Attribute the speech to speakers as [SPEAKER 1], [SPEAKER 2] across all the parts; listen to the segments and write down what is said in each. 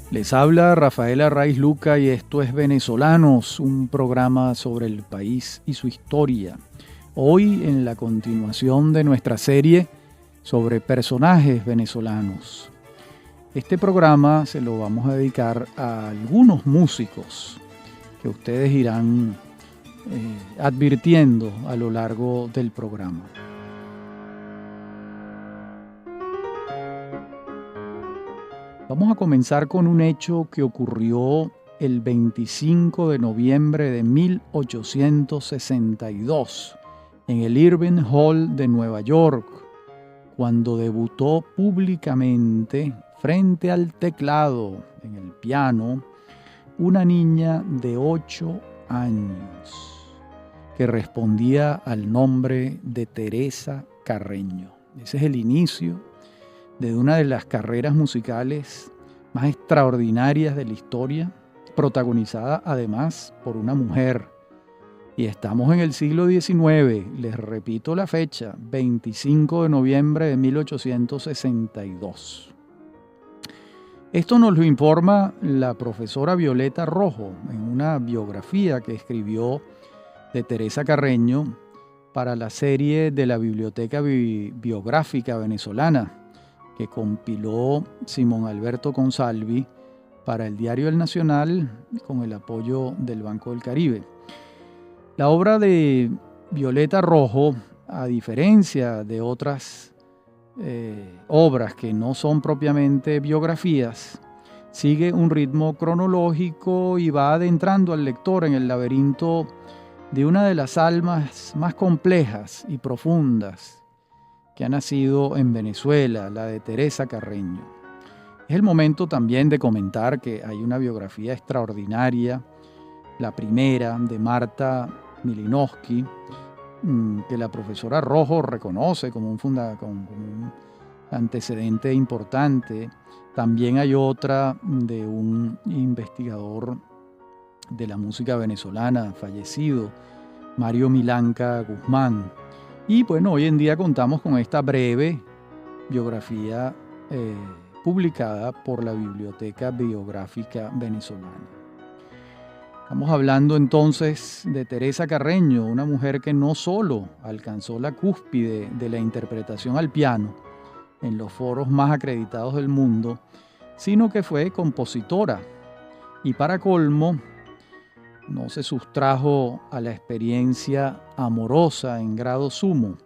[SPEAKER 1] Les habla Rafael Arraiz Luca y esto es Venezolanos, un programa sobre el país y su historia. Hoy en la continuación de nuestra serie sobre personajes venezolanos. Este programa se lo vamos a dedicar a algunos músicos que ustedes irán advirtiendo a lo largo del programa. Vamos a comenzar con un hecho que ocurrió el 25 de noviembre de 1862 en el Irving Hall de Nueva York, cuando debutó públicamente frente al teclado en el piano una niña de 8 años que respondía al nombre de Teresa Carreño. Ese es el inicio de una de las carreras musicales más extraordinarias de la historia, protagonizada además por una mujer. Y estamos en el siglo XIX, les repito la fecha, 25 de noviembre de 1862. Esto nos lo informa la profesora Violeta Rojo en una biografía que escribió de Teresa Carreño para la serie de la Biblioteca Biográfica Venezolana, que compiló Simón Alberto Consalvi para el diario El Nacional con el apoyo del Banco del Caribe. La obra de Violeta Rojo, a diferencia de otras obras que no son propiamente biografías, sigue un ritmo cronológico y va adentrando al lector en el laberinto de una de las almas más complejas y profundas que ha nacido en Venezuela, la de Teresa Carreño. Es el momento también de comentar que hay una biografía extraordinaria, la primera de Marta Milinowski, que la profesora Rojo reconoce como un antecedente importante. También hay otra de un investigador de la música venezolana fallecido, Mario Milanca Guzmán. Y bueno, hoy en día contamos con esta breve biografía publicada por la Biblioteca Biográfica Venezolana. Estamos hablando entonces de Teresa Carreño, una mujer que no solo alcanzó la cúspide de la interpretación al piano en los foros más acreditados del mundo, sino que fue compositora y para colmo no se sustrajo a la experiencia amorosa en grado sumo.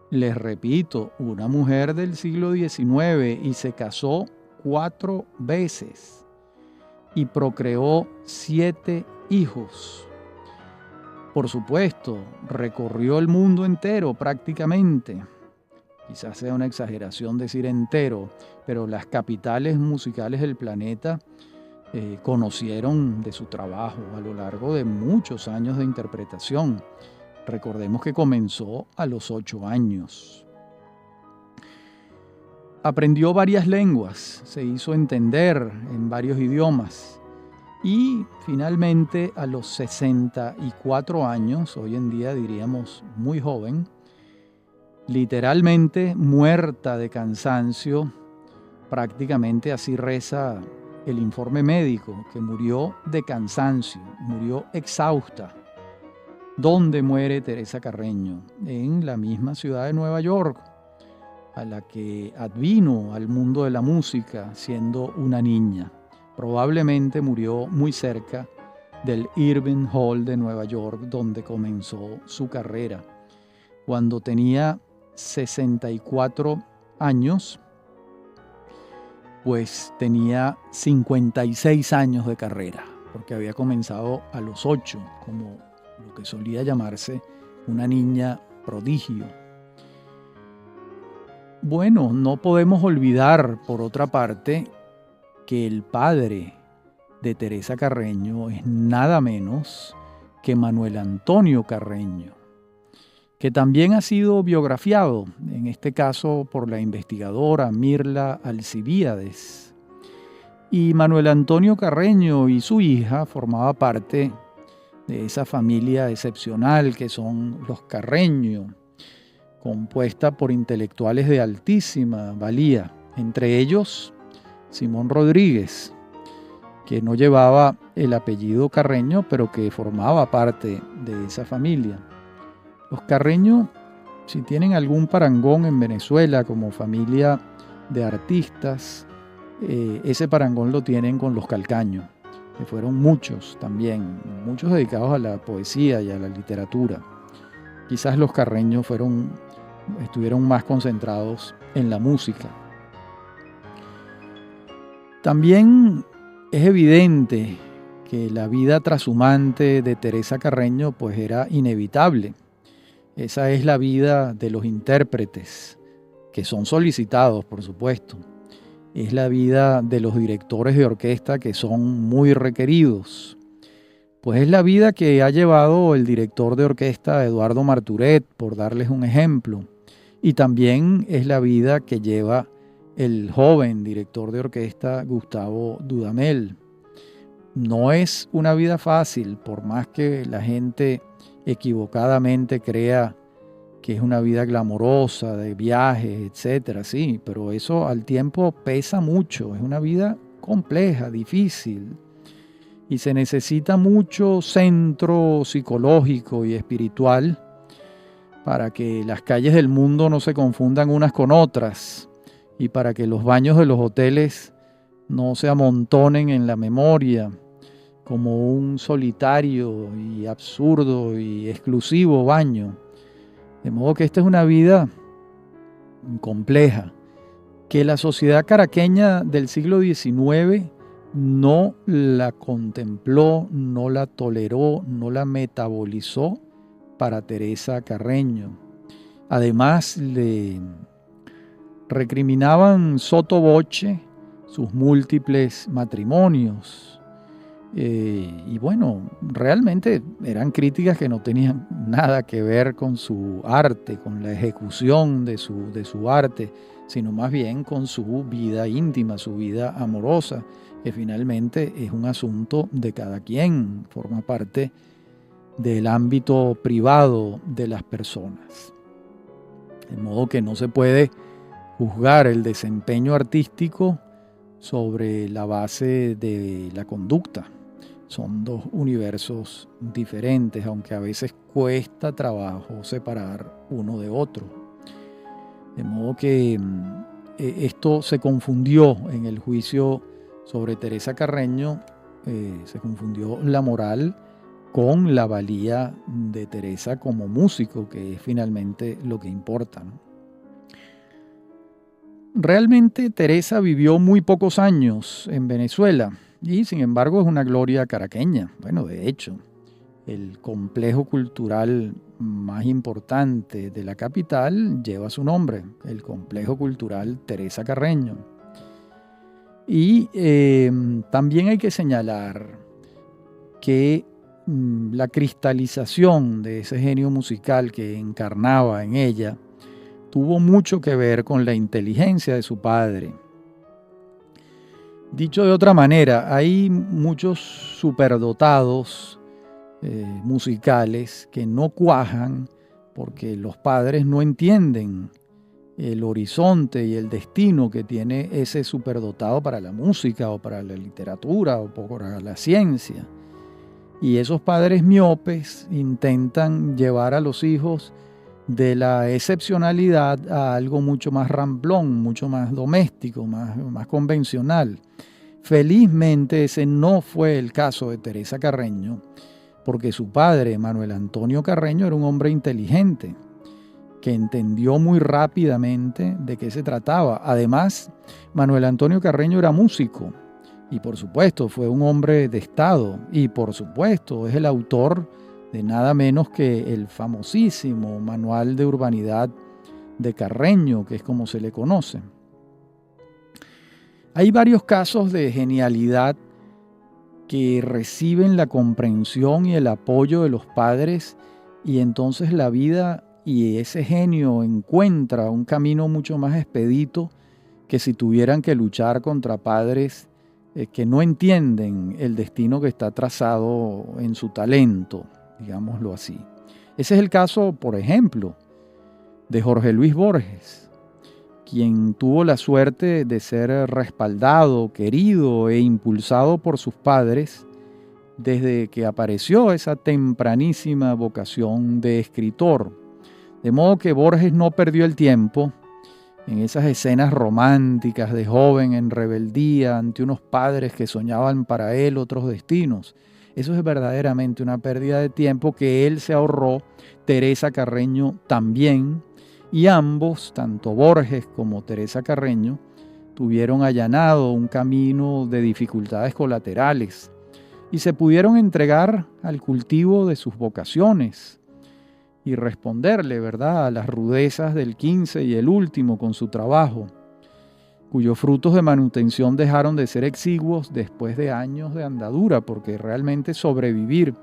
[SPEAKER 1] Les repito, una mujer del siglo XIX y se casó 4 veces y procreó 7 hijos. Por supuesto, recorrió el mundo entero prácticamente. Quizás sea una exageración decir entero, pero las capitales musicales del planeta conocieron de su trabajo a lo largo de muchos años de interpretación. Recordemos que comenzó a los 8 años. Aprendió varias lenguas, se hizo entender en varios idiomas y finalmente a los 64 años, hoy en día diríamos muy joven, literalmente muerta de cansancio, prácticamente así reza el informe médico, que murió de cansancio, murió exhausta. ¿Dónde muere Teresa Carreño? En la misma ciudad de Nueva York, a la que advino al mundo de la música siendo una niña. Probablemente murió muy cerca del Irving Hall de Nueva York, donde comenzó su carrera. Cuando tenía 64 años, pues tenía 56 años de carrera, porque había comenzado a los 8, como lo que solía llamarse una niña prodigio. Bueno, no podemos olvidar, por otra parte, que el padre de Teresa Carreño es nada menos que Manuel Antonio Carreño, que también ha sido biografiado, en este caso por la investigadora Mirla Alcibíades. Y Manuel Antonio Carreño y su hija formaba parte de esa familia excepcional que son los Carreño, compuesta por intelectuales de altísima valía, entre ellos Simón Rodríguez, que no llevaba el apellido Carreño, pero que formaba parte de esa familia. Los Carreño, si tienen algún parangón en Venezuela como familia de artistas, ese parangón lo tienen con los Calcaño, que fueron muchos también, muchos dedicados a la poesía y a la literatura. Quizás los Carreño estuvieron más concentrados en la música. También es evidente que la vida trashumante de Teresa Carreño pues era inevitable. Esa es la vida de los intérpretes, que son solicitados, por supuesto. Es la vida de los directores de orquesta, que son muy requeridos. Pues es la vida que ha llevado el director de orquesta Eduardo Marturet, por darles un ejemplo. Y también es la vida que lleva el joven director de orquesta Gustavo Dudamel. No es una vida fácil, por más que la gente equivocadamente crea que es una vida glamorosa, de viajes, etcétera, sí, pero eso al tiempo pesa mucho, es una vida compleja, difícil, y se necesita mucho centro psicológico y espiritual para que las calles del mundo no se confundan unas con otras y para que los baños de los hoteles no se amontonen en la memoria como un solitario y absurdo y exclusivo baño. De modo que esta es una vida compleja, que la sociedad caraqueña del siglo XIX no la contempló, no la toleró, no la metabolizó para Teresa Carreño. Además, le recriminaban sotto voce sus múltiples matrimonios. Y bueno, realmente eran críticas que no tenían nada que ver con su arte, con la ejecución de su arte, sino más bien con su vida íntima, su vida amorosa, que finalmente es un asunto de cada quien, forma parte del ámbito privado de las personas. De modo que no se puede juzgar el desempeño artístico sobre la base de la conducta. Son dos universos diferentes, aunque a veces cuesta trabajo separar uno de otro. De modo que esto se confundió en el juicio sobre Teresa Carreño, se confundió la moral con la valía de Teresa como músico, que es finalmente lo que importa, ¿no? Realmente Teresa vivió muy pocos años en Venezuela y sin embargo es una gloria caraqueña. Bueno, de hecho, el complejo cultural más importante de la capital lleva su nombre, el Complejo Cultural Teresa Carreño. Y también hay que señalar que la cristalización de ese genio musical que encarnaba en ella tuvo mucho que ver con la inteligencia de su padre. Dicho de otra manera, hay muchos superdotados musicales que no cuajan porque los padres no entienden el horizonte y el destino que tiene ese superdotado para la música o para la literatura o para la ciencia. Y esos padres miopes intentan llevar a los hijos de la excepcionalidad a algo mucho más ramplón, mucho más doméstico, más convencional. Felizmente ese no fue el caso de Teresa Carreño, porque su padre, Manuel Antonio Carreño, era un hombre inteligente, que entendió muy rápidamente de qué se trataba. Además, Manuel Antonio Carreño era músico y por supuesto fue un hombre de Estado y por supuesto es el autor de nada menos que el famosísimo Manual de Urbanidad de Carreño, que es como se le conoce. Hay varios casos de genialidad que reciben la comprensión y el apoyo de los padres y entonces la vida y ese genio encuentra un camino mucho más expedito que si tuvieran que luchar contra padres que no entienden el destino que está trazado en su talento, digámoslo así. Ese es el caso, por ejemplo, de Jorge Luis Borges, quien tuvo la suerte de ser respaldado, querido e impulsado por sus padres desde que apareció esa tempranísima vocación de escritor. De modo que Borges no perdió el tiempo en esas escenas románticas de joven en rebeldía ante unos padres que soñaban para él otros destinos. Eso es verdaderamente una pérdida de tiempo que él se ahorró, Teresa Carreño también, y ambos, tanto Borges como Teresa Carreño, tuvieron allanado un camino de dificultades colaterales y se pudieron entregar al cultivo de sus vocaciones y responderle, ¿verdad?, a las rudezas del 15 y el último con su trabajo, cuyos frutos de manutención dejaron de ser exiguos después de años de andadura, porque realmente sobrevivir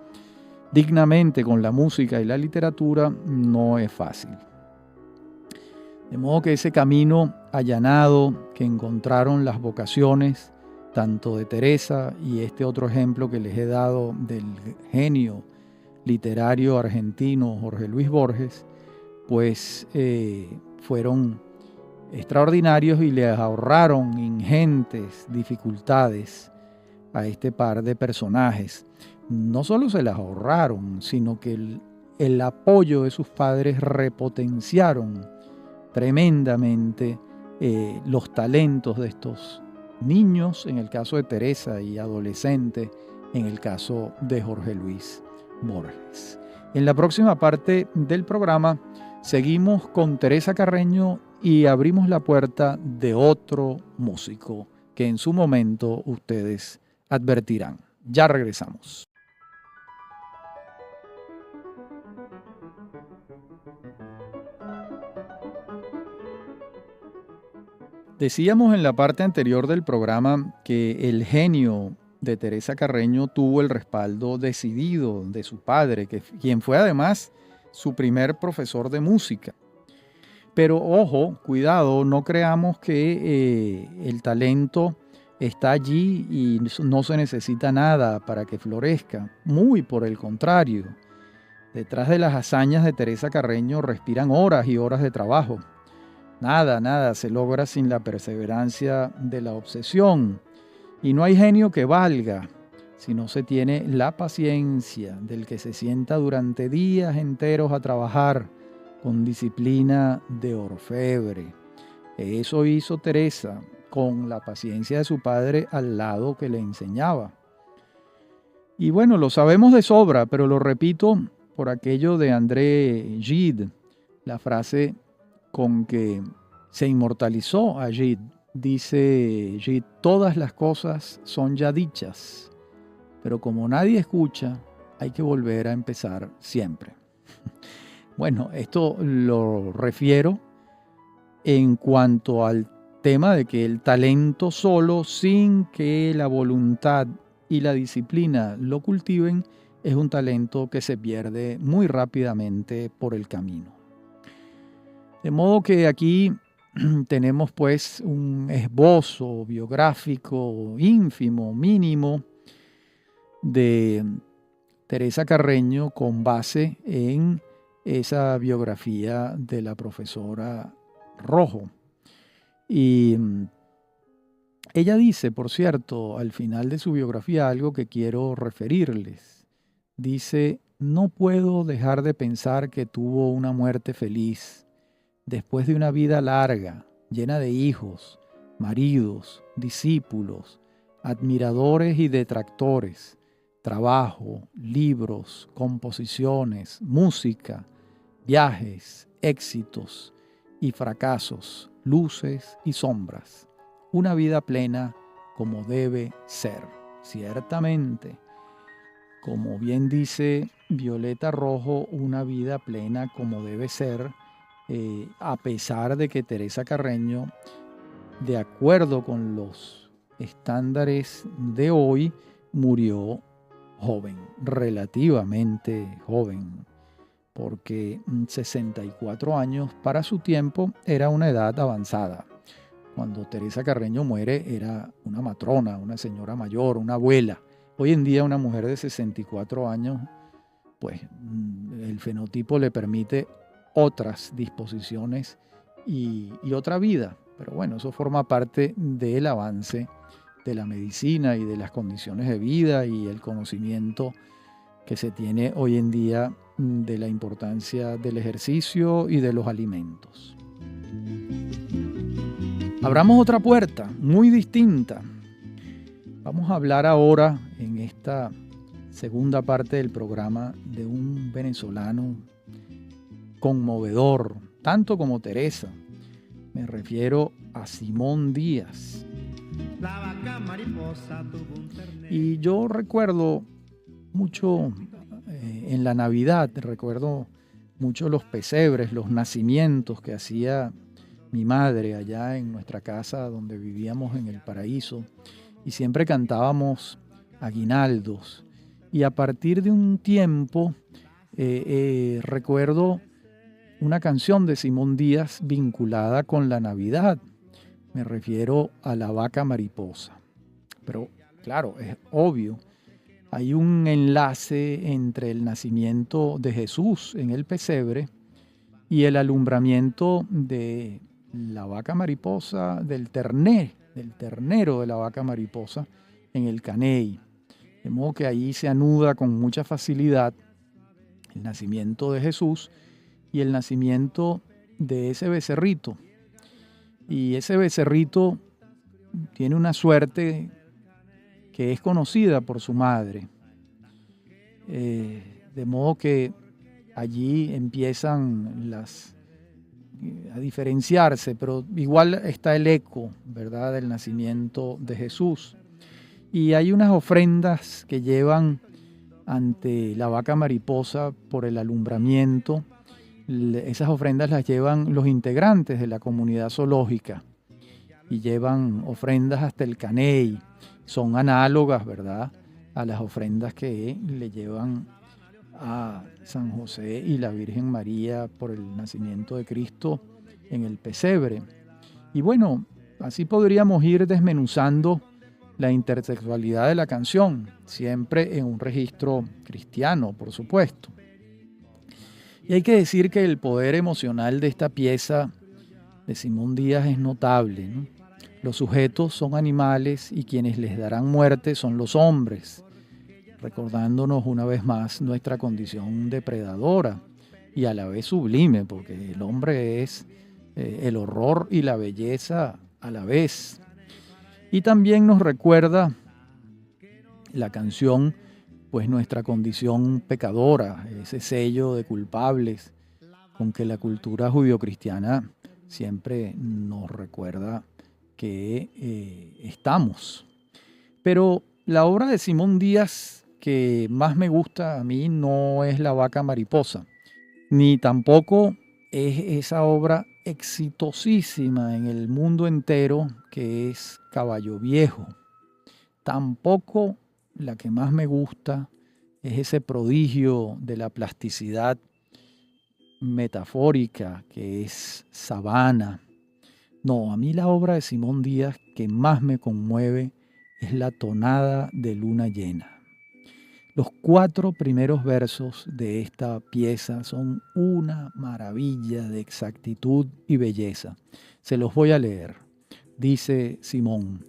[SPEAKER 1] dignamente con la música y la literatura no es fácil. De modo que ese camino allanado que encontraron las vocaciones, tanto de Teresa y este otro ejemplo que les he dado del genio literario argentino Jorge Luis Borges, pues fueron extraordinarios y les ahorraron ingentes dificultades a este par de personajes. No solo se las ahorraron, sino que el apoyo de sus padres repotenciaron tremendamente los talentos de estos niños, en el caso de Teresa, y adolescentes, en el caso de Jorge Luis Borges. En la próxima parte del programa seguimos con Teresa Carreño y abrimos la puerta de otro músico que en su momento ustedes advertirán. Ya regresamos. Decíamos en la parte anterior del programa que el genio de Teresa Carreño tuvo el respaldo decidido de su padre, quien fue además su primer profesor de música. Pero ojo, cuidado, no creamos que el talento está allí y no se necesita nada para que florezca. Muy por el contrario. Detrás de las hazañas de Teresa Carreño respiran horas y horas de trabajo. Nada se logra sin la perseverancia de la obsesión. Y no hay genio que valga si no se tiene la paciencia del que se sienta durante días enteros a trabajar con disciplina de orfebre. Eso hizo Teresa con la paciencia de su padre al lado que le enseñaba. Y bueno, lo sabemos de sobra, pero lo repito por aquello de André Gide, la frase con que se inmortalizó a Gide. Dice Gide: todas las cosas son ya dichas, pero como nadie escucha, hay que volver a empezar siempre. Bueno, esto lo refiero en cuanto al tema de que el talento solo, sin que la voluntad y la disciplina lo cultiven, es un talento que se pierde muy rápidamente por el camino. De modo que aquí tenemos pues un esbozo biográfico ínfimo, mínimo, de Teresa Carreño con base en esa biografía de la profesora Rojo. Y ella dice, por cierto, al final de su biografía algo que quiero referirles. Dice: no puedo dejar de pensar que tuvo una muerte feliz, después de una vida larga, llena de hijos, maridos, discípulos, admiradores y detractores, trabajo, libros, composiciones, música, viajes, éxitos y fracasos, luces y sombras. Una vida plena como debe ser. Ciertamente, como bien dice Violeta Rojo, una vida plena como debe ser, a pesar de que Teresa Carreño, de acuerdo con los estándares de hoy, murió joven, relativamente joven, porque 64 años para su tiempo era una edad avanzada. Cuando Teresa Carreño muere era una matrona, una señora mayor, una abuela. Hoy en día una mujer de 64 años, pues el fenotipo le permite otras disposiciones y otra vida. Pero bueno, eso forma parte del avance de la medicina y de las condiciones de vida y el conocimiento que se tiene hoy en día de la importancia del ejercicio y de los alimentos. Abramos otra puerta muy distinta. Vamos a hablar ahora en esta segunda parte del programa de un venezolano conmovedor, tanto como Teresa. Me refiero a Simón Díaz. Y yo recuerdo mucho en la Navidad, recuerdo mucho los pesebres, los nacimientos que hacía mi madre allá en nuestra casa donde vivíamos en el paraíso, y siempre cantábamos aguinaldos. Y a partir de un tiempo recuerdo una canción de Simón Díaz vinculada con la Navidad. Me refiero a La Vaca Mariposa. Pero claro, es obvio, hay un enlace entre el nacimiento de Jesús en el pesebre y el alumbramiento de la vaca mariposa, del ternero de la vaca mariposa en el Caney. De modo que ahí se anuda con mucha facilidad el nacimiento de Jesús y el nacimiento de ese becerrito. Y ese becerrito tiene una suerte que es conocida por su madre. De modo que allí empiezan a diferenciarse, pero igual está el eco, ¿verdad?, del nacimiento de Jesús. Y hay unas ofrendas que llevan ante la vaca mariposa por el alumbramiento. Esas ofrendas las llevan los integrantes de la comunidad zoológica y llevan ofrendas hasta el Caney. Son análogas, ¿verdad?, a las ofrendas que le llevan a San José y la Virgen María por el nacimiento de Cristo en el pesebre. Y bueno, así podríamos ir desmenuzando la intersexualidad de la canción, siempre en un registro cristiano, por supuesto. Y hay que decir que el poder emocional de esta pieza de Simón Díaz es notable, ¿no? Los sujetos son animales y quienes les darán muerte son los hombres, recordándonos una vez más nuestra condición depredadora y a la vez sublime, porque el hombre es el horror y la belleza a la vez. Y también nos recuerda la canción, pues nuestra condición pecadora, ese sello de culpables con que la cultura judio-cristiana siempre nos recuerda que estamos. Pero la obra de Simón Díaz que más me gusta a mí no es La Vaca Mariposa, ni tampoco es esa obra exitosísima en el mundo entero que es Caballo Viejo. Tampoco la que más me gusta es ese prodigio de la plasticidad metafórica que es Sabana. No, a mí la obra de Simón Díaz que más me conmueve es la tonada de luna llena. Los 4 primeros versos de esta pieza son una maravilla de exactitud y belleza. Se los voy a leer. Dice Simón: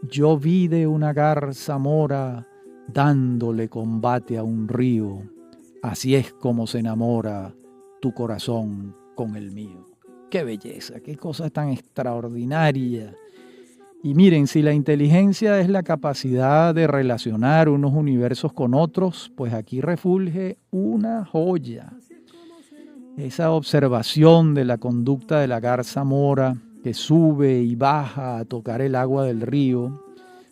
[SPEAKER 1] yo vi de una garza mora dándole combate a un río. Así es como se enamora tu corazón con el mío. ¡Qué belleza! ¡Qué cosa tan extraordinaria! Y miren, si la inteligencia es la capacidad de relacionar unos universos con otros, pues aquí refulge una joya. Esa observación de la conducta de la garza mora que sube y baja a tocar el agua del río,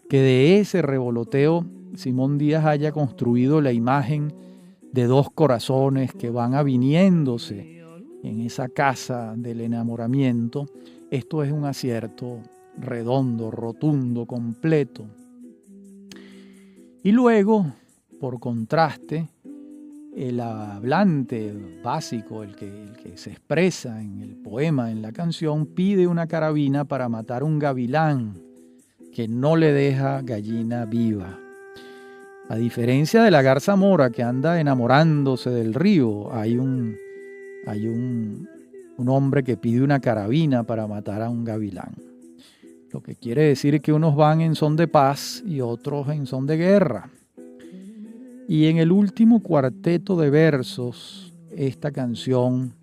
[SPEAKER 1] que de ese revoloteo Simón Díaz haya construido la imagen de 2 corazones que van aviniéndose en esa casa del enamoramiento. Esto es un acierto redondo, rotundo, completo. Y luego, por contraste, el hablante básico, el que se expresa en el poema, en la canción, pide una carabina para matar un gavilán que no le deja gallina viva. A diferencia de la garza mora que anda enamorándose del río, hay un un hombre que pide una carabina para matar a un gavilán. Lo que quiere decir que unos van en son de paz y otros en son de guerra. Y en el último cuarteto de versos, esta canción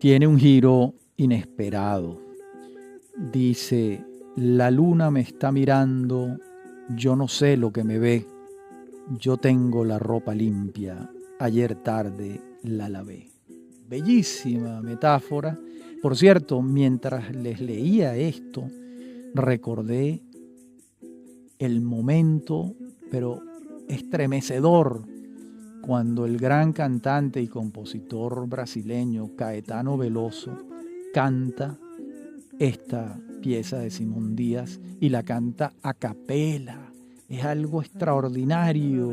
[SPEAKER 1] tiene un giro inesperado. Dice: la luna me está mirando, yo no sé lo que me ve, yo tengo la ropa limpia, ayer tarde la lavé. Bellísima metáfora. Por cierto, mientras les leía esto, recordé el momento, pero estremecedor, cuando el gran cantante y compositor brasileño Caetano Veloso canta esta pieza de Simón Díaz y la canta a capela. Es algo extraordinario.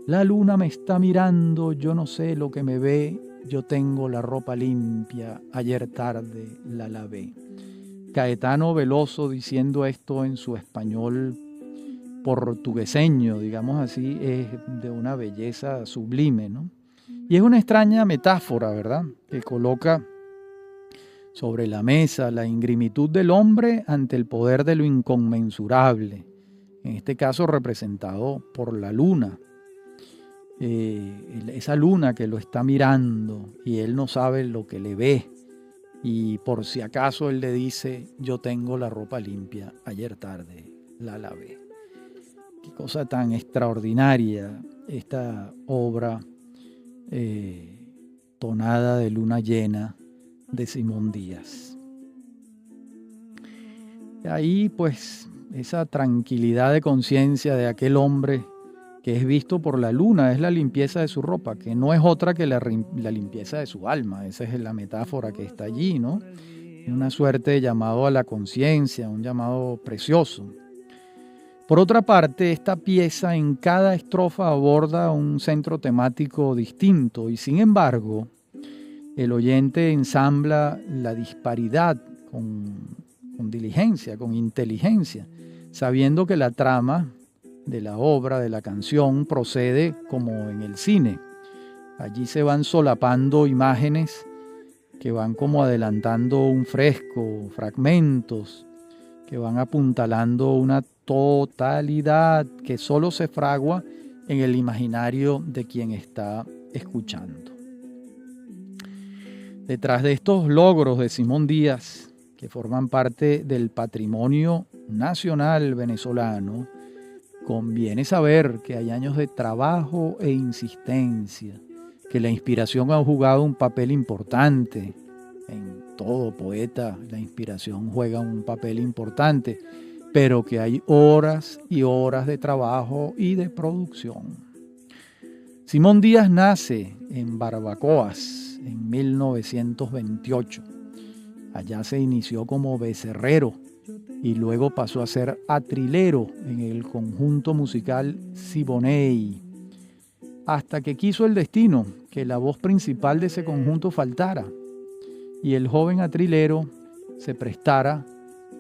[SPEAKER 1] La luna me está mirando, yo no sé lo que me ve, yo tengo la ropa limpia, ayer tarde la lavé. Caetano Veloso diciendo esto en su español portugueseño, digamos así, es de una belleza sublime, ¿no? Y es una extraña metáfora, ¿verdad?, que coloca sobre la mesa la ingrimitud del hombre ante el poder de lo inconmensurable, en este caso representado por la luna. Esa luna que lo está mirando y él no sabe lo que le ve, y por si acaso él le dice: yo tengo la ropa limpia, ayer tarde la lavé. Qué cosa tan extraordinaria esta obra tonada de luna llena de Simón Díaz. Ahí pues esa tranquilidad de conciencia de aquel hombre que es visto por la luna, es la limpieza de su ropa, que no es otra que la limpieza de su alma. Esa es la metáfora que está allí, ¿no? Una suerte de llamado a la conciencia, un llamado precioso. Por otra parte, esta pieza en cada estrofa aborda un centro temático distinto y sin embargo, el oyente ensambla la disparidad con diligencia, con inteligencia, sabiendo que la trama de la obra, de la canción, procede como en el cine. Allí se van solapando imágenes que van como adelantando un fresco, fragmentos que van apuntalando una totalidad que solo se fragua en el imaginario de quien está escuchando. Detrás de estos logros de Simón Díaz, que forman parte del patrimonio nacional venezolano, conviene saber que hay años de trabajo e insistencia, que la inspiración ha jugado un papel importante. En todo poeta la inspiración juega un papel importante, pero que hay horas y horas de trabajo y de producción. Simón Díaz nace en Barbacoas en 1928. Allá se inició como becerrero y luego pasó a ser atrilero en el conjunto musical Siboney, hasta que quiso el destino que la voz principal de ese conjunto faltara y el joven atrilero se prestara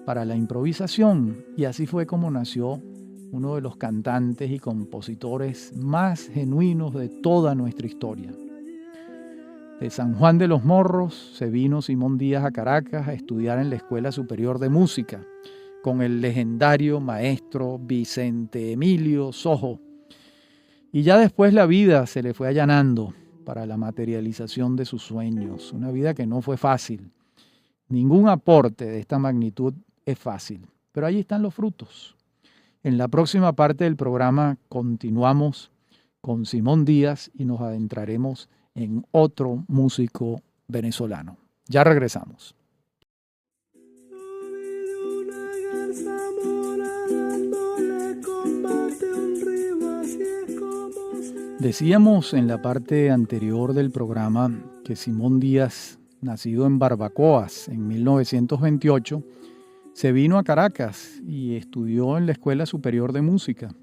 [SPEAKER 1] para la improvisación, y así fue como nació uno de los cantantes y compositores más genuinos de toda nuestra historia. De San Juan de los Morros se vino Simón Díaz a Caracas a estudiar en la Escuela Superior de Música con el legendario maestro Vicente Emilio Sojo. Y ya después la vida se le fue allanando para la materialización de sus sueños. Una vida que no fue fácil. Ningún aporte de esta magnitud es fácil, pero ahí están los frutos. En la próxima parte del programa continuamos con Simón Díaz y nos adentraremos en otro músico venezolano. Ya regresamos. Decíamos en la parte anterior del programa que Simón Díaz, nacido en Barbacoas en 1928, se vino a Caracas y estudió en la Escuela Superior de Música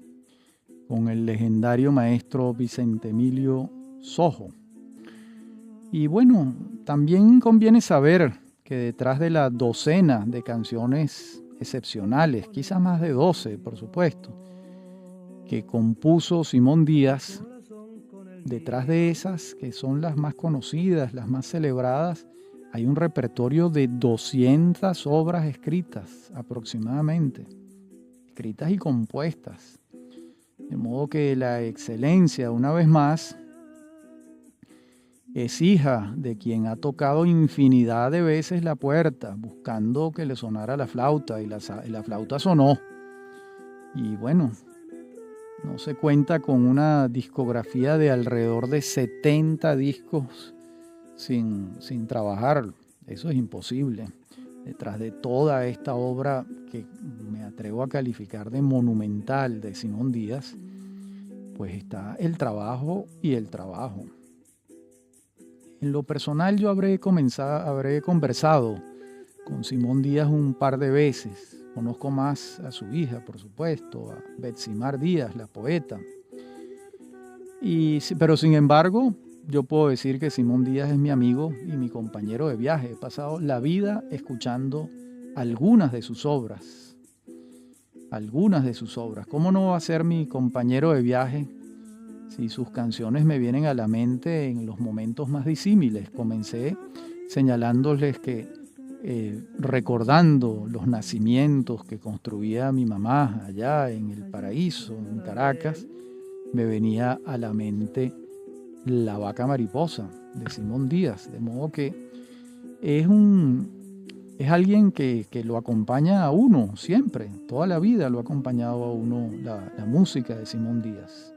[SPEAKER 1] con el legendario maestro Vicente Emilio Sojo. Y bueno, también conviene saber que detrás de la docena de canciones excepcionales, quizás más de 12, por supuesto, que compuso Simón Díaz, detrás de esas, que son las más conocidas, las más celebradas, hay un repertorio de 200 obras escritas aproximadamente, escritas y compuestas. De modo que la excelencia, una vez más, es hija de quien ha tocado infinidad de veces la puerta, buscando que le sonara la flauta, y la flauta sonó. Y bueno, no se cuenta con una discografía de alrededor de 70 discos sin trabajar. Eso es imposible. Detrás de toda esta obra que me atrevo a calificar de monumental de Simón Díaz, pues está el trabajo y el trabajo. En lo personal yo habré conversado con Simón Díaz un par de veces. Conozco más a su hija, por supuesto, a Betsimar Díaz, la poeta. Pero sin embargo, yo puedo decir que Simón Díaz es mi amigo y mi compañero de viaje. He pasado la vida escuchando algunas de sus obras. Algunas de sus obras. ¿Cómo no va a ser mi compañero de viaje si sus canciones me vienen a la mente en los momentos más disímiles? Comencé señalándoles que recordando los nacimientos que construía mi mamá allá en el Paraíso, en Caracas, me venía a la mente La vaca mariposa de Simón Díaz, de modo que es alguien que lo acompaña a uno siempre, toda la vida lo ha acompañado a uno la música de Simón Díaz.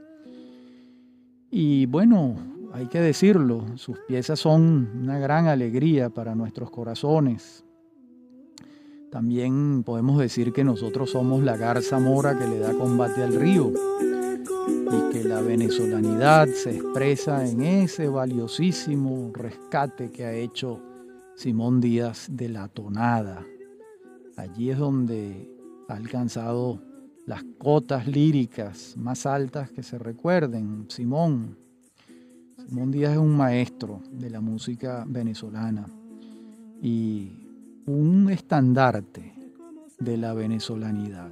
[SPEAKER 1] Y bueno, hay que decirlo, sus piezas son una gran alegría para nuestros corazones. También podemos decir que nosotros somos la garza mora que le da combate al río y que la venezolanidad se expresa en ese valiosísimo rescate que ha hecho Simón Díaz de la tonada. Allí es donde ha alcanzado las cotas líricas más altas que se recuerden. Simón Díaz es un maestro de la música venezolana y un estandarte de la venezolanidad.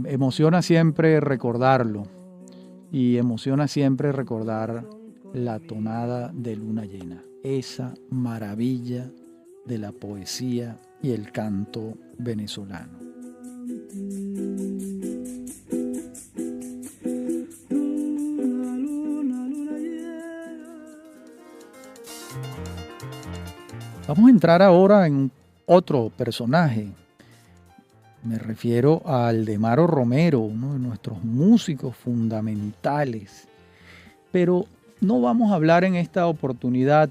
[SPEAKER 1] Emociona siempre recordarlo y emociona siempre recordar la tonada de luna llena, esa maravilla de la poesía y el canto venezolano. Vamos a entrar ahora en otro personaje. Me refiero a Aldemaro Romero, uno de nuestros músicos fundamentales. Pero no vamos a hablar en esta oportunidad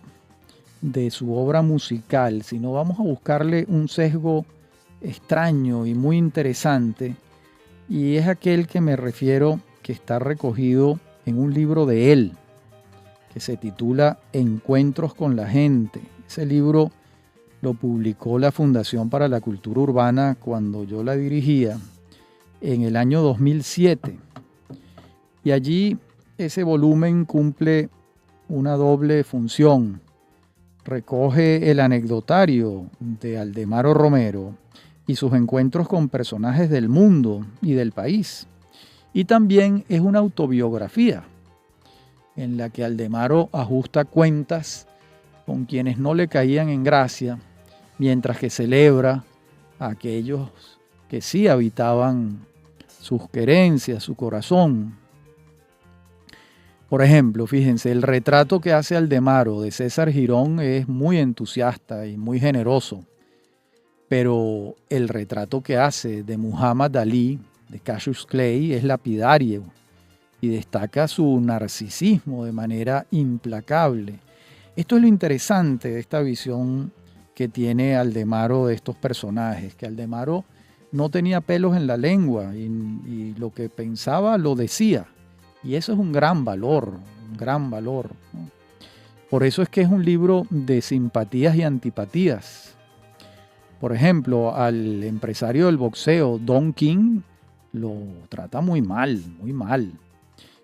[SPEAKER 1] de su obra musical, sino vamos a buscarle un sesgo extraño y muy interesante, y es aquel que me refiero, que está recogido en un libro de él, que se titula Encuentros con la gente. Ese libro lo publicó la Fundación para la Cultura Urbana cuando yo la dirigía en el año 2007. Y allí ese volumen cumple una doble función. Recoge el anecdotario de Aldemaro Romero y sus encuentros con personajes del mundo y del país. Y también es una autobiografía en la que Aldemaro ajusta cuentas con quienes no le caían en gracia, mientras que celebra a aquellos que sí habitaban sus querencias, su corazón. Por ejemplo, fíjense, el retrato que hace Aldemaro de César Girón es muy entusiasta y muy generoso, pero el retrato que hace de Muhammad Ali, de Cassius Clay, es lapidario y destaca su narcisismo de manera implacable. Esto es lo interesante de esta visión que tiene Aldemaro de estos personajes, que Aldemaro no tenía pelos en la lengua y lo que pensaba lo decía. Y eso es un gran valor, ¿no? Por eso es que es un libro de simpatías y antipatías. Por ejemplo, al empresario del boxeo, Don King, lo trata muy mal, muy mal.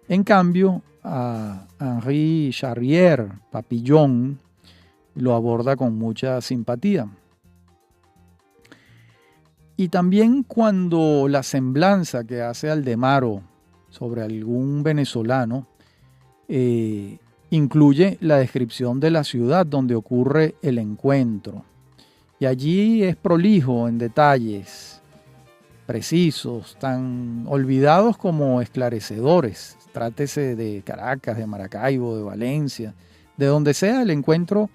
[SPEAKER 1] En cambio, a Henri Charrier, Papillon, lo aborda con mucha simpatía. Y también cuando la semblanza que hace Aldemaro sobre algún venezolano incluye la descripción de la ciudad donde ocurre el encuentro. Y allí es prolijo en detalles precisos, tan olvidados como esclarecedores. Trátese de Caracas, de Maracaibo, de Valencia, de donde sea el encuentro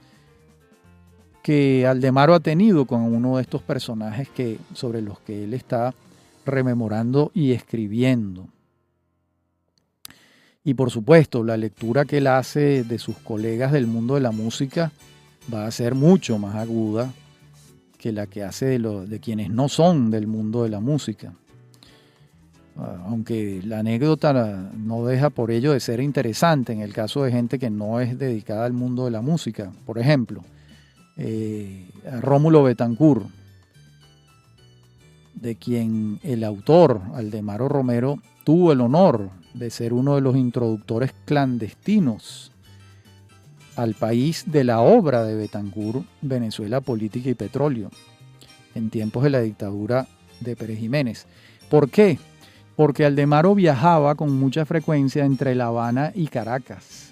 [SPEAKER 1] que Aldemaro ha tenido con uno de estos personajes sobre los que él está rememorando y escribiendo. Y por supuesto, la lectura que él hace de sus colegas del mundo de la música va a ser mucho más aguda que la que hace de quienes no son del mundo de la música. Aunque la anécdota no deja por ello de ser interesante en el caso de gente que no es dedicada al mundo de la música. Por ejemplo, Rómulo Betancourt, de quien el autor, Aldemaro Romero, tuvo el honor de ser uno de los introductores clandestinos al país de la obra de Betancourt, Venezuela, Política y Petróleo, en tiempos de la dictadura de Pérez Jiménez. ¿Por qué? Porque Aldemaro viajaba con mucha frecuencia entre La Habana y Caracas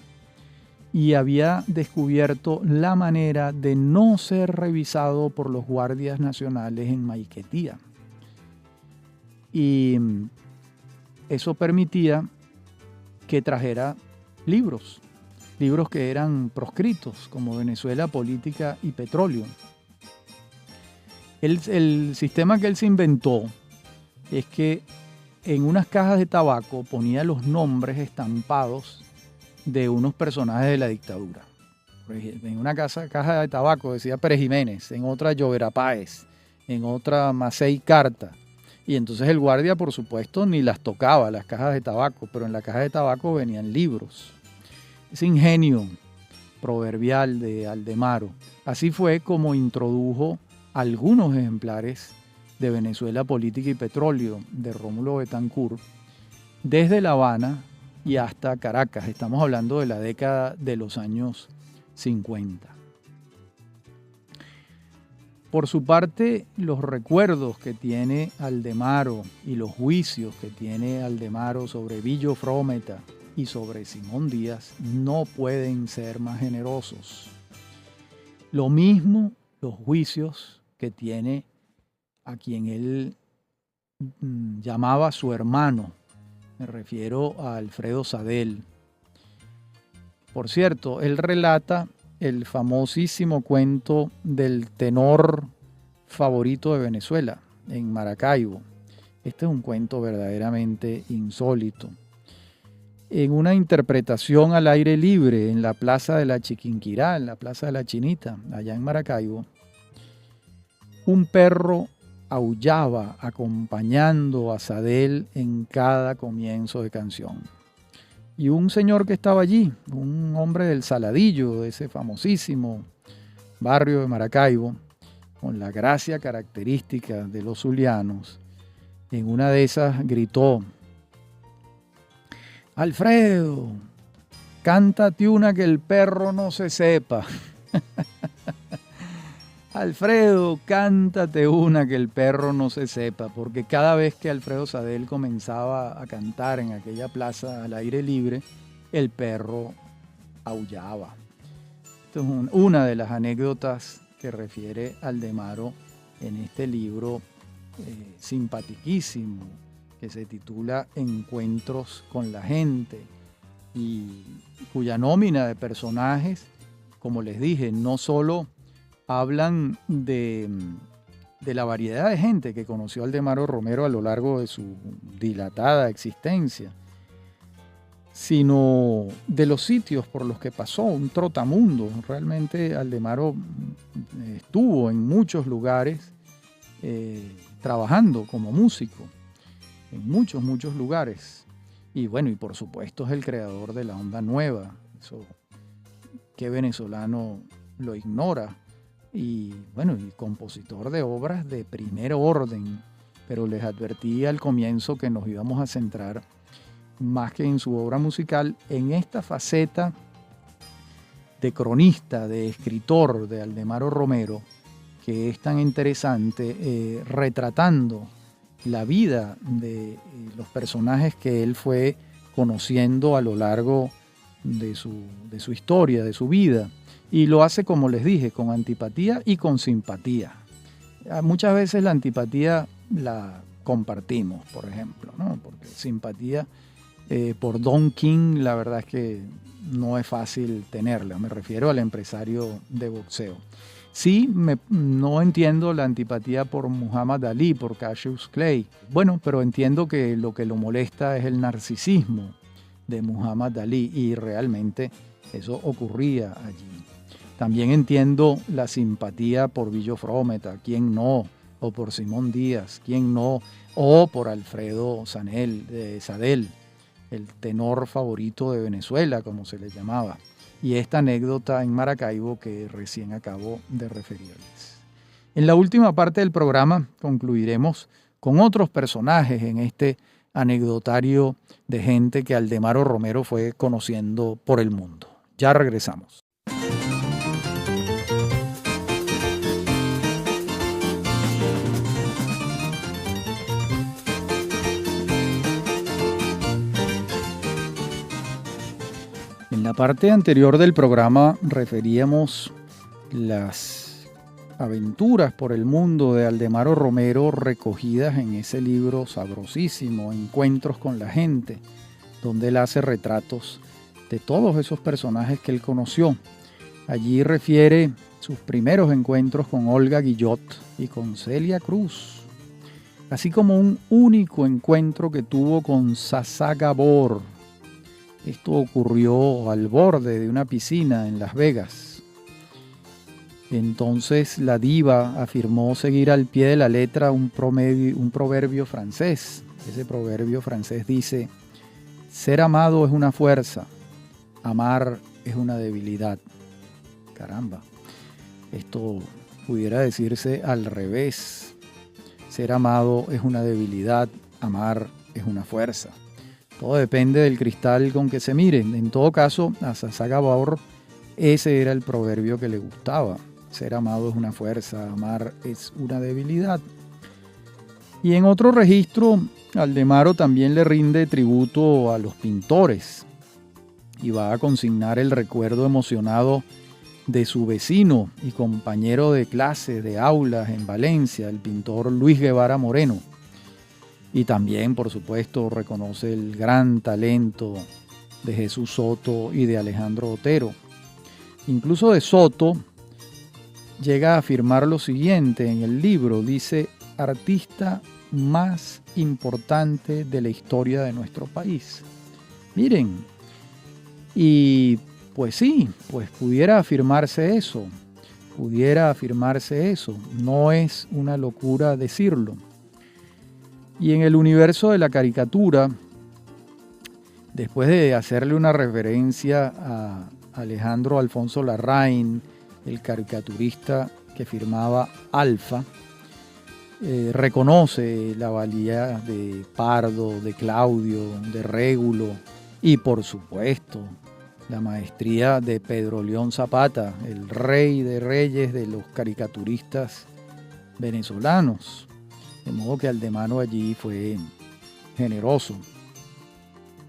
[SPEAKER 1] y había descubierto la manera de no ser revisado por los guardias nacionales en Maiquetía. Y eso permitía que trajera libros que eran proscritos, como Venezuela, Política y Petróleo. El sistema que él se inventó es que en unas cajas de tabaco ponía los nombres estampados de unos personajes de la dictadura. En una caja de tabaco decía Pérez Jiménez, en otra Llovera Páez, en otra Macei Carta. Y entonces el guardia, por supuesto, ni las tocaba, las cajas de tabaco, pero en la caja de tabaco venían libros. Ese ingenio proverbial de Aldemaro, así fue como introdujo algunos ejemplares de Venezuela, Política y Petróleo de Rómulo Betancourt desde La Habana y hasta Caracas. Estamos hablando de la década de los años 50. Por su parte, los recuerdos que tiene Aldemaro y los juicios que tiene Aldemaro sobre Villo Frometa y sobre Simón Díaz no pueden ser más generosos. Lo mismo los juicios que tiene a quien él llamaba su hermano. Me refiero a Alfredo Sadel. Por cierto, él relata el famosísimo cuento del tenor favorito de Venezuela, en Maracaibo. Este es un cuento verdaderamente insólito. En una interpretación al aire libre en la Plaza de la Chiquinquirá, en la Plaza de la Chinita, allá en Maracaibo, un perro aullaba acompañando a Sadel en cada comienzo de canción. Y un señor que estaba allí, un hombre del Saladillo, de ese famosísimo barrio de Maracaibo, con la gracia característica de los zulianos, en una de esas gritó: Alfredo, cántate una que el perro no se sepa. Alfredo, cántate una que el perro no se sepa, porque cada vez que Alfredo Sadel comenzaba a cantar en aquella plaza al aire libre, el perro aullaba. Esto es una de las anécdotas que refiere Aldemaro en este libro simpaticísimo que se titula Encuentros con la gente, y cuya nómina de personajes, como les dije, no solo hablan de la variedad de gente que conoció Aldemaro Romero a lo largo de su dilatada existencia, sino de los sitios por los que pasó, un trotamundo. Realmente Aldemaro estuvo en muchos lugares trabajando como músico, en muchos lugares. Y bueno, y por supuesto es el creador de la onda nueva. Eso, ¿qué venezolano lo ignora? Y bueno, y compositor de obras de primer orden, pero les advertí al comienzo que nos íbamos a centrar más que en su obra musical, en esta faceta de cronista, de escritor de Aldemaro Romero, que es tan interesante, retratando la vida de los personajes que él fue conociendo a lo largo de su historia, de su vida. Y lo hace, como les dije, con antipatía y con simpatía. Muchas veces la antipatía la compartimos, por ejemplo, ¿no? Porque simpatía por Don King, la verdad es que no es fácil tenerla. Me refiero al empresario de boxeo. Sí, no entiendo la antipatía por Muhammad Ali, por Cassius Clay. Bueno, pero entiendo que lo molesta es el narcisismo de Muhammad Ali, y realmente eso ocurría allí. También entiendo la simpatía por Billo Frometa, ¿quién no? O por Simón Díaz, ¿quién no? O por Alfredo Sadel, el tenor favorito de Venezuela, como se le llamaba. Y esta anécdota en Maracaibo que recién acabo de referirles. En la última parte del programa concluiremos con otros personajes en este anecdotario de gente que Aldemaro Romero fue conociendo por el mundo. Ya regresamos. En la parte anterior del programa referíamos las aventuras por el mundo de Aldemaro Romero recogidas en ese libro sabrosísimo, Encuentros con la gente, donde él hace retratos de todos esos personajes que él conoció. Allí refiere sus primeros encuentros con Olga Guillot y con Celia Cruz, así como un único encuentro que tuvo con Sasá Gabor. Esto ocurrió al borde de una piscina en Las Vegas. Entonces la diva afirmó seguir al pie de la letra un proverbio francés. Ese proverbio francés dice: ser amado es una fuerza, amar es una debilidad. Caramba, esto pudiera decirse al revés. Ser amado es una debilidad, amar es una fuerza. Todo depende del cristal con que se miren. En todo caso, a Sasá Gabor ese era el proverbio que le gustaba. Ser amado es una fuerza, amar es una debilidad. Y en otro registro, Aldemaro también le rinde tributo a los pintores y va a consignar el recuerdo emocionado de su vecino y compañero de clase, de aulas en Valencia, el pintor Luis Guevara Moreno. Y también, por supuesto, reconoce el gran talento de Jesús Soto y de Alejandro Otero. Incluso de Soto llega a afirmar lo siguiente en el libro, dice: artista más importante de la historia de nuestro país. Miren, y pues sí, pues pudiera afirmarse eso, no es una locura decirlo. Y en el universo de la caricatura, después de hacerle una referencia a Alejandro Alfonso Larraín, el caricaturista que firmaba Alfa, reconoce la valía de Pardo, de Claudio, de Régulo y, por supuesto, la maestría de Pedro León Zapata, el rey de reyes de los caricaturistas venezolanos. De modo que Aldemaro allí fue generoso.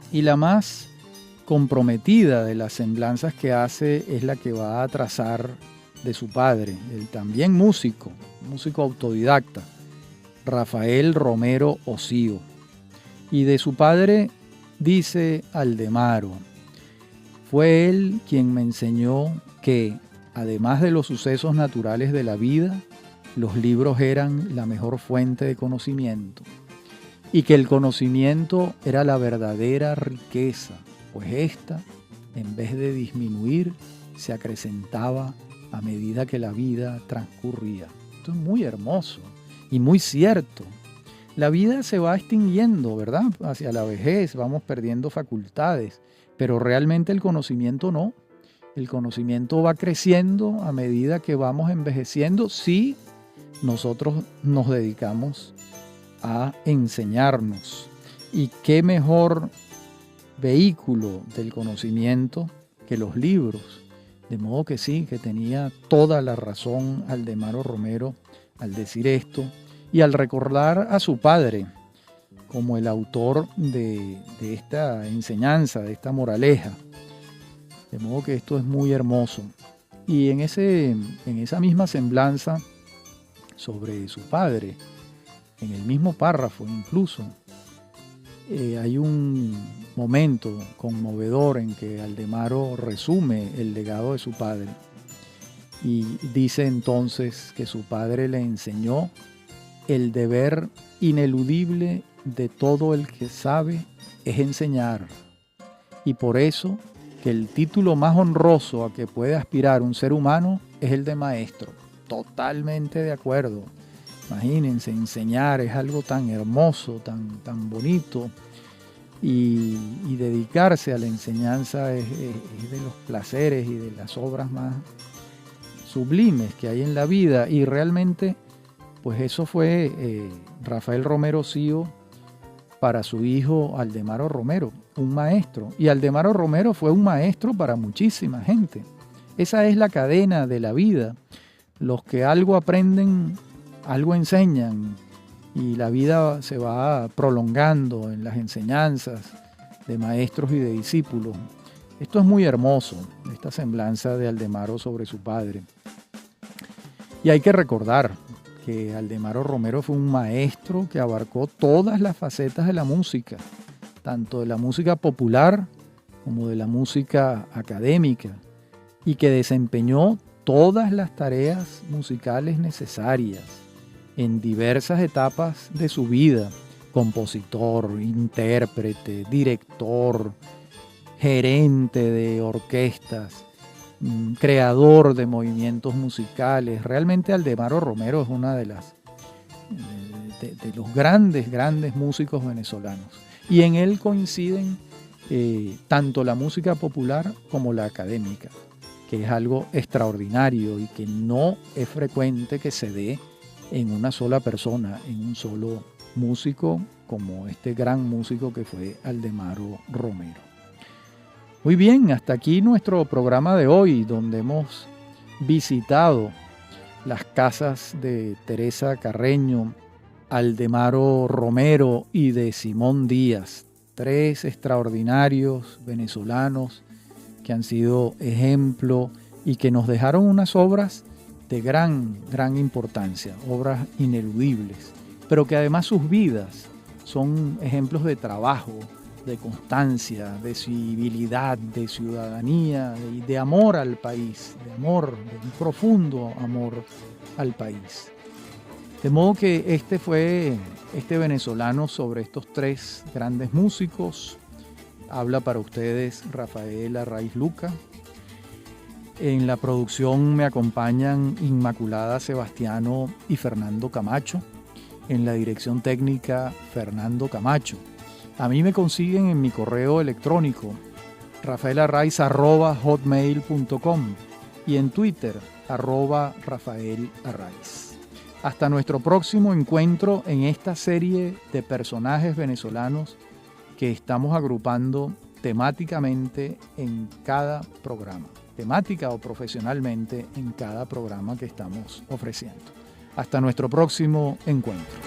[SPEAKER 1] Y la más comprometida de las semblanzas que hace es la que va a trazar de su padre, el también músico autodidacta, Rafael Romero Osío. Y de su padre dice Aldemaro: fue él quien me enseñó que, además de los sucesos naturales de la vida, los libros eran la mejor fuente de conocimiento y que el conocimiento era la verdadera riqueza, pues ésta, en vez de disminuir, se acrecentaba a medida que la vida transcurría. Esto es muy hermoso y muy cierto. La vida se va extinguiendo, ¿verdad? Hacia la vejez, vamos perdiendo facultades, pero realmente el conocimiento no. El conocimiento va creciendo a medida que vamos envejeciendo, sí. Nosotros nos dedicamos a enseñarnos. Y qué mejor vehículo del conocimiento que los libros. De modo que sí, que tenía toda la razón Aldemaro Romero al decir esto y al recordar a su padre como el autor de esta enseñanza, de esta moraleja. De modo que esto es muy hermoso. Y en esa misma semblanza sobre su padre, en el mismo párrafo incluso, hay un momento conmovedor en que Aldemaro resume el legado de su padre y dice entonces que su padre le enseñó el deber ineludible de todo el que sabe es enseñar, y por eso que el título más honroso a que puede aspirar un ser humano es el de maestro. Totalmente de acuerdo. Imagínense, enseñar es algo tan hermoso, tan bonito, y dedicarse a la enseñanza es de los placeres y de las obras más sublimes que hay en la vida. Y realmente, pues eso fue Rafael Romero Sío para su hijo Aldemaro Romero, un maestro. Y Aldemaro Romero fue un maestro para muchísima gente. Esa es la cadena de la vida. Los que algo aprenden, algo enseñan, y la vida se va prolongando en las enseñanzas de maestros y de discípulos. Esto es muy hermoso, esta semblanza de Aldemaro sobre su padre. Y hay que recordar que Aldemaro Romero fue un maestro que abarcó todas las facetas de la música, tanto de la música popular como de la música académica, y que desempeñó todas las tareas musicales necesarias en diversas etapas de su vida: compositor, intérprete, director, gerente de orquestas, creador de movimientos musicales. Realmente Aldemaro Romero es una de los grandes músicos venezolanos. Y en él coinciden tanto la música popular como la académica, que es algo extraordinario y que no es frecuente que se dé en una sola persona, en un solo músico, como este gran músico que fue Aldemaro Romero. Muy bien, hasta aquí nuestro programa de hoy, donde hemos visitado las casas de Teresa Carreño, Aldemaro Romero y de Simón Díaz, tres extraordinarios venezolanos que han sido ejemplo y que nos dejaron unas obras de gran importancia, obras ineludibles, pero que además sus vidas son ejemplos de trabajo, de constancia, de civilidad, de ciudadanía y de amor al país, de un profundo amor al país. De modo que este fue este venezolano sobre estos tres grandes músicos. Habla para ustedes Rafael Arraiz Luca. En la producción me acompañan Inmaculada Sebastiano y Fernando Camacho. En la dirección técnica, Fernando Camacho. A mí me consiguen en mi correo electrónico rafaelarraiz@hotmail.com y en Twitter @rafaelarraiz. Hasta nuestro próximo encuentro en esta serie de personajes venezolanos que estamos agrupando temáticamente en cada programa, temática o profesionalmente en cada programa que estamos ofreciendo. Hasta nuestro próximo encuentro.